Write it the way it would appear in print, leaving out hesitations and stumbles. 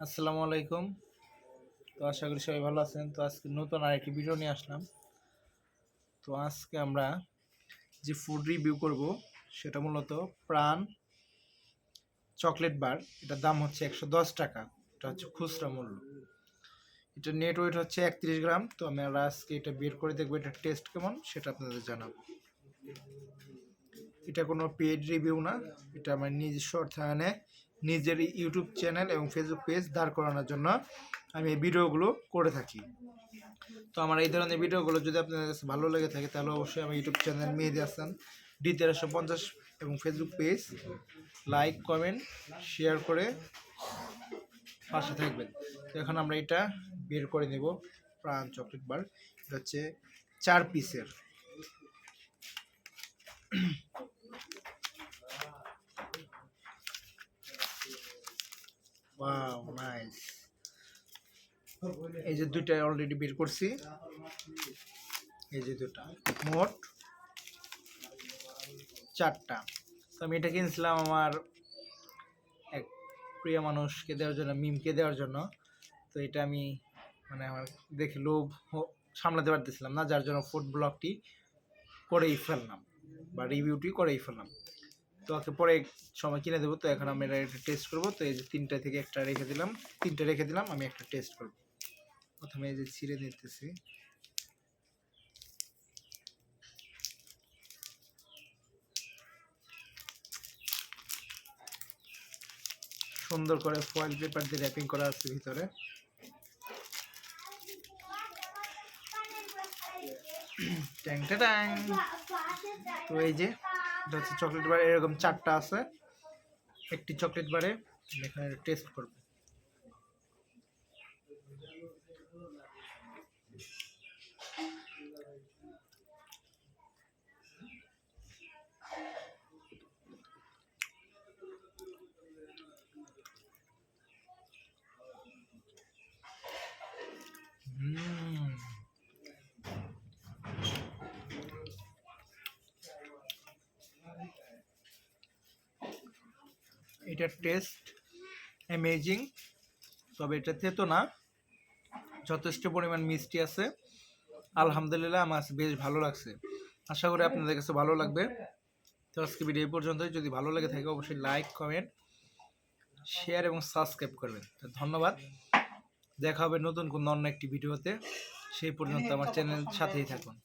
আসসালামু আলাইকুম। তো আশা করি সবাই ভালো আছেন। তো আজকে নতুন আরেকটি ভিডিও নিয়ে আসলাম। তো আজকে আমরা যে ফুড রিভিউ করব সেটা মূলত প্রাণ চকলেট বার। এটার দাম হচ্ছে 110 টাকা। এটা হচ্ছে খুচরা মূল্য। এটা নেট ওয়েট হচ্ছে 31 গ্রাম। তো আমরা আজকে এটা বের করে দেখবো এটা টেস্ট কেমন সেটা আপনাদের জানাবো। এটা কোনো পেড রিভিউ না, এটা আমার নিজস্ব অর্থায়নে নিজের ইউটিউব চ্যানেল এবং ফেসবুক পেজ দাঁড় করানোর জন্য আমি এই ভিডিওগুলো করে থাকি। তো আমার এই ধরনের ভিডিওগুলো যদি আপনাদের কাছে ভালো লেগে থাকে তাহলে অবশ্যই আমার YouTube channel Mehedi Hasan D1350 এবং Facebook page like comment share করে পাশে থাকবেন। তো এখন আমরা এটা বের করে নেব। প্রাণ চকলেট বার, এটা হচ্ছে 4 পিসের। Wow nice. এই যে দুইটা অলরেডি বের করছি, এই যে দুটা, মোট 4টা। তো আমি এটা কিনছিলাম আমার এক প্রিয় মানুষকে দেওয়ার জন্য, মিমকে দেওয়ার জন্য। তো এটা আমি মানে আমার দেখে লোভ সামলাতে পারতেছিলাম না, যার জন্য ফুড ব্লগটি করেই ফেললাম বা রিভিউটি করেই ফেললাম। তো ওকে পরে সময় কিনে দেবো। তো এখন আমি এটা টেস্ট করবো। তো এই যে 3টা থেকে একটা রেখে দিলাম, 3টা রেখে দিলাম, আমি একটা টেস্ট করবো। প্রথমে এই যে ছিঁড়ে নিতেছি। সুন্দর করে ফয়েল পেপার দিয়ে র্যাপিং করা আছে ভিতরে। ট্যাং ট্যাং। তো এই যে এটা হচ্ছে চকলেট বার, এরকম 4টা আছে একটি চকলেট বারে। এখানে টেস্ট করবো। এটার টেস্ট অ্যামেজিং, তবে এটা তেতো না, যথেষ্ট পরিমাণ মিষ্টি আছে। আলহামদুলিল্লাহ, আমার বেশ ভালো লাগছে। আশা করি আপনাদের কাছে ভালো লাগবে। তো আজকে ভিডিও এই পর্যন্তই। যদি ভালো লেগে থাকে অবশ্যই লাইক কমেন্ট শেয়ার এবং সাবস্ক্রাইব করবেন। তো ধন্যবাদ। দেখা হবে নতুন কোনো অন্য একটি ভিডিওতে। সেই পর্যন্ত আমার চ্যানেল সাথেই থাকুন।